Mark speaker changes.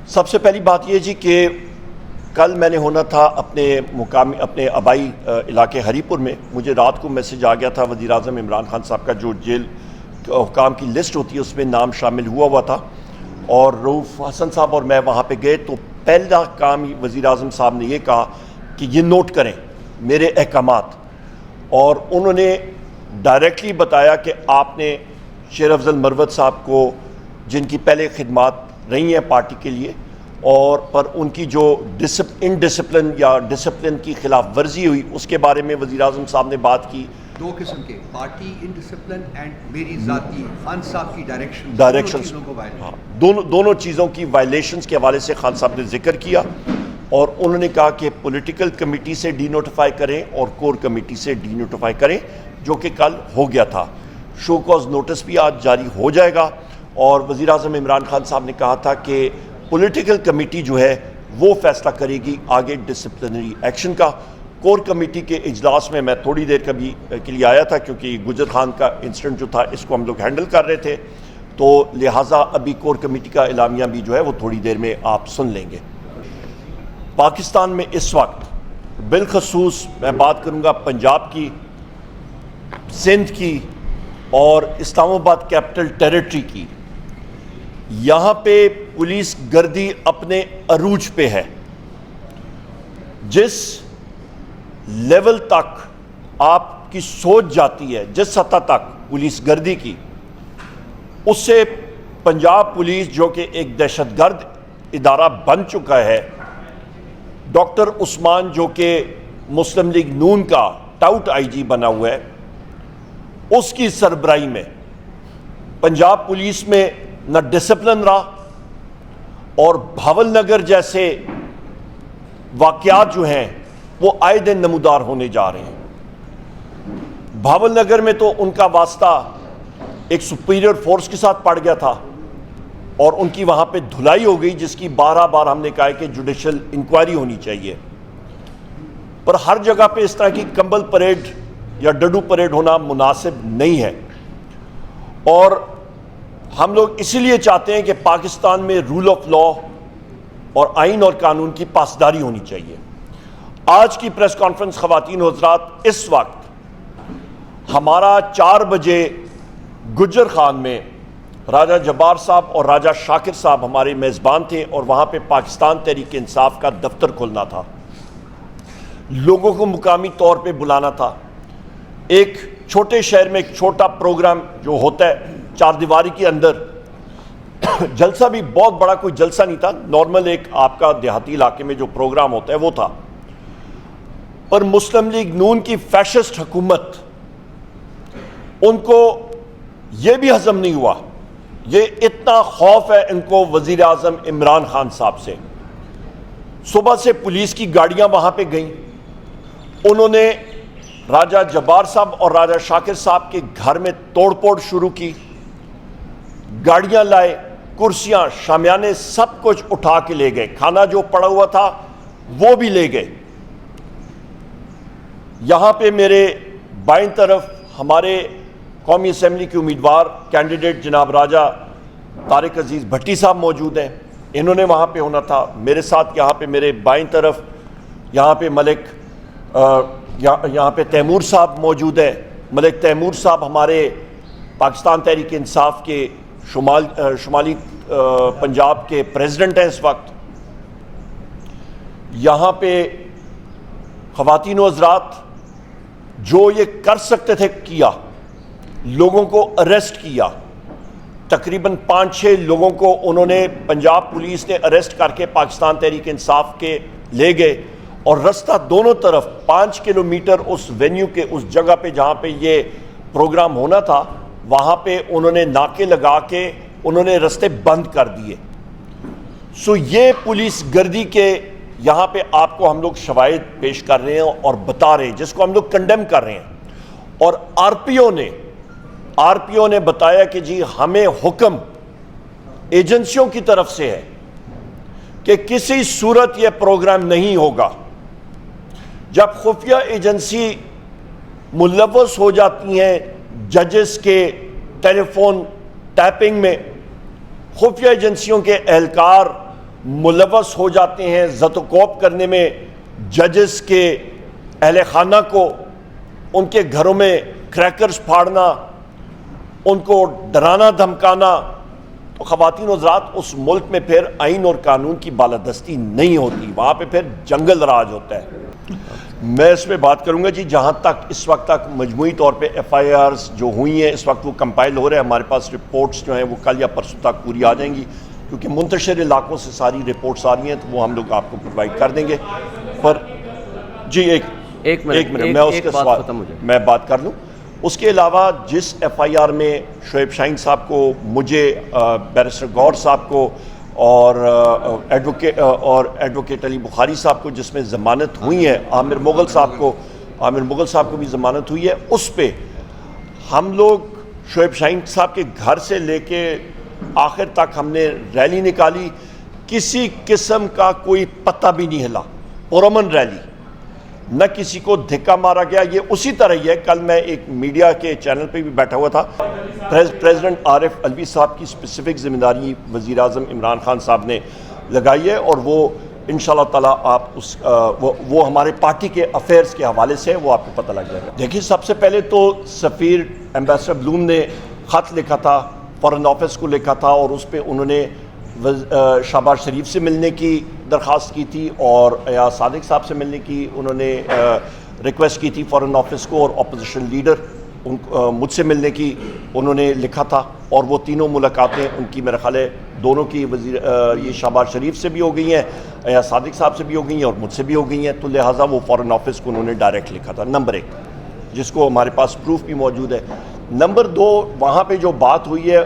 Speaker 1: سب سے پہلی بات یہ جی کہ کل میں نے ہونا تھا اپنے آبائی علاقے ہری پور میں. مجھے رات کو میسج آ گیا تھا وزیر اعظم عمران خان صاحب کا جو جیل حکام کی لسٹ ہوتی ہے اس میں نام شامل ہوا تھا, اور رؤوف حسن صاحب اور میں وہاں پہ گئے. تو پہلا کام وزیر اعظم صاحب نے یہ کہا کہ یہ نوٹ کریں میرے احکامات, اور انہوں نے ڈائریکٹلی بتایا کہ آپ نے شیر افضل مروت صاحب کو, جن کی پہلے خدمات رہی ہیں پارٹی کے لیے, اور پر ان کی جو انڈسپلن یا ڈسپلن کی خلاف ورزی ہوئی اس کے بارے میں وزیر اعظم صاحب نے بات کی.
Speaker 2: دو قسم کے, پارٹی انڈسپلن اینڈ میری ذاتی خان صاحب کی
Speaker 1: ڈائریکشنز, دونوں چیزوں کی وائلیشنز کے حوالے سے خان صاحب نے ذکر کیا, اور انہوں نے کہا کہ پولیٹیکل کمیٹی سے ڈی نوٹیفائی کریں اور کور کمیٹی سے ڈی نوٹیفائی کریں, جو کہ کل ہو گیا تھا. شو کاز نوٹس بھی آج جاری ہو جائے گا, اور وزیر اعظم عمران خان صاحب نے کہا تھا کہ پولیٹیکل کمیٹی جو ہے وہ فیصلہ کرے گی آگے ڈسپلنری ایکشن کا. کور کمیٹی کے اجلاس میں میں تھوڑی دیر کے لیے آیا تھا, کیونکہ گجر خان کا انسیڈنٹ جو تھا اس کو ہم لوگ ہینڈل کر رہے تھے, تو لہٰذا ابھی کور کمیٹی کا اعلامیہ بھی جو ہے وہ تھوڑی دیر میں آپ سن لیں گے. پاکستان میں اس وقت بالخصوص میں بات کروں گا پنجاب کی, سندھ کی اور اسلام آباد کیپٹل ٹیریٹری کی. یہاں پہ پولیس گردی اپنے عروج پہ ہے. جس لیول تک آپ کی سوچ جاتی ہے, جس سطح تک پولیس گردی کی, اس سے پنجاب پولیس جو کہ ایک دہشت گرد ادارہ بن چکا ہے, ڈاکٹر عثمان جو کہ مسلم لیگ نون کا ٹاؤٹ آئی جی بنا ہوا ہے, اس کی سربراہی میں پنجاب پولیس میں نہ ڈسپلن رہا, اور بھاول نگر جیسے واقعات جو ہیں وہ آئے دن نمودار ہونے جا رہے ہیں. بھاول نگر میں تو ان کا واسطہ ایک سپیریئر فورس کے ساتھ پڑ گیا تھا, اور ان کی وہاں پہ دھلائی ہو گئی, جس کی بار ہم نے کہا کہ جوڈیشل انکوائری ہونی چاہیے. پر ہر جگہ پہ اس طرح کی کمبل پریڈ یا ڈڈو پریڈ ہونا مناسب نہیں ہے, اور ہم لوگ اسی لیے چاہتے ہیں کہ پاکستان میں رول آف لا اور آئین اور قانون کی پاسداری ہونی چاہیے. آج کی پریس کانفرنس خواتین و حضرات, اس وقت ہمارا 4 بجے گجر خان میں راجہ جبار صاحب اور راجہ شاکر صاحب ہمارے میزبان تھے, اور وہاں پہ پاکستان تحریک انصاف کا دفتر کھولنا تھا. لوگوں کو مقامی طور پہ بلانا تھا. ایک چھوٹے شہر میں ایک چھوٹا پروگرام جو ہوتا ہے چار دیواری کے اندر, جلسہ بھی بہت بڑا کوئی جلسہ نہیں تھا, نارمل ایک آپ کا دیہاتی علاقے میں جو پروگرام ہوتا ہے وہ تھا. پر مسلم لیگ نون کی فیشسٹ حکومت, ان کو یہ بھی ہضم نہیں ہوا, یہ اتنا خوف ہے ان کو وزیر اعظم عمران خان صاحب سے. صبح سے پولیس کی گاڑیاں وہاں پہ گئیں, انہوں نے راجہ جبار صاحب اور راجہ شاکر صاحب کے گھر میں توڑ پھوڑ شروع کی. گاڑیاں لائے, کرسیاں, شامیانے, سب کچھ اٹھا کے لے گئے. کھانا جو پڑا ہوا تھا وہ بھی لے گئے. یہاں پہ میرے بائیں طرف ہمارے قومی اسمبلی کے امیدوار کینڈیڈیٹ جناب راجہ طارق عزیز بھٹی صاحب موجود ہیں, انہوں نے وہاں پہ ہونا تھا. میرے ساتھ یہاں پہ میرے بائیں طرف یہاں پہ یہاں پہ تیمور صاحب موجود ہیں. ملک تیمور صاحب ہمارے پاکستان تحریک انصاف کے شمالی پنجاب کے پریزیڈنٹ ہیں اس وقت. یہاں پہ خواتین و حضرات جو یہ کر سکتے تھے کیا, لوگوں کو اریسٹ کیا. تقریباً 5-6 لوگوں کو انہوں نے پنجاب پولیس نے اریسٹ کر کے پاکستان تحریک انصاف کے لے گئے, اور رستہ دونوں طرف 5 کلومیٹر اس وینیو کے اس جگہ پہ جہاں پہ یہ پروگرام ہونا تھا, وہاں پہ انہوں نے ناکے لگا کے انہوں نے رستے بند کر دیے. سو یہ پولیس گردی کے یہاں پہ آپ کو ہم لوگ شواہد پیش کر رہے ہیں اور بتا رہے ہیں, جس کو ہم لوگ کنڈیم کر رہے ہیں. اور آر پی او نے بتایا کہ جی ہمیں حکم ایجنسیوں کی طرف سے ہے کہ کسی صورت یہ پروگرام نہیں ہوگا. جب خفیہ ایجنسی ملوث ہو جاتی ہیں ججز کے ٹیلی فون ٹیپنگ میں, خفیہ ایجنسیوں کے اہلکار ملوث ہو جاتے ہیں زد و کوب کرنے میں ججز کے اہل خانہ کو، ان کے گھروں میں کریکرز پھاڑنا، ان کو ڈرانا دھمکانا، تو خواتین و حضرات اس ملک میں پھر آئین اور قانون کی بالادستی نہیں ہوتی، وہاں پہ پھر جنگل راج ہوتا ہے۔ میں اس پہ بات کروں گا جی، جہاں تک اس وقت تک مجموعی طور پہ ایف آئی آرز جو ہوئی ہیں اس وقت وہ کمپائل ہو رہے ہیں، ہمارے پاس رپورٹس جو ہیں وہ کل یا پرسوں تک پوری آ جائیں گی، کیونکہ منتشر علاقوں سے ساری رپورٹس آ رہی ہیں تو وہ ہم لوگ آپ کو پرووائڈ کر دیں گے۔ پر جی ایک منٹ میں اس کے سوال میں بات کر لوں۔ اس کے علاوہ جس ایف آئی آر میں شعیب شاہین صاحب کو، مجھے، بیرسٹر گور صاحب کو اور ایڈوکیٹ علی بخاری صاحب کو جس میں ضمانت ہوئی ہے، عامر مغل صاحب کو بھی ضمانت ہوئی ہے، اس پہ ہم لوگ شعیب شاہین صاحب کے گھر سے لے کے آخر تک ہم نے ریلی نکالی، کسی قسم کا کوئی پتہ بھی نہیں ہلا، پرامن ریلی، نہ کسی کو دھکا مارا گیا۔ یہ اسی طرح ہی ہے، کل میں ایک میڈیا کے چینل پہ بھی بیٹھا ہوا تھا، پریزیڈنٹ عارف علوی صاحب کی اسپیسیفک ذمہ داری وزیر اعظم عمران خان صاحب نے لگائی ہے، اور وہ انشاءاللہ تعالیٰ آپ وہ ہمارے پارٹی کے افیئرز کے حوالے سے وہ آپ کو پتہ لگ جائے گا۔ دیکھیے، سب سے پہلے تو سفیر ایمبیسڈر بلوم نے خط لکھا تھا، فارن آفس کو لکھا تھا، اور اس پہ انہوں نے شہباز شریف سے ملنے کی درخواست کی تھی، اور ایاز صادق صاحب سے ملنے کی انہوں نے ریکویسٹ کی تھی فارن آفس کو، اور اپوزیشن لیڈر مجھ سے ملنے کی انہوں نے لکھا تھا، اور وہ تینوں ملاقاتیں ان کی میرا خیال ہے دونوں کی یہ شہباز شریف سے بھی ہو گئی ہیں، ایاز صادق صاحب سے بھی ہو گئی ہیں، اور مجھ سے بھی ہو گئی ہیں، تو لہٰذا وہ فارن آفس کو انہوں نے ڈائریکٹ لکھا تھا، نمبر 1، جس کو ہمارے پاس پروف بھی موجود ہے۔ نمبر 2، وہاں پہ جو بات ہوئی ہے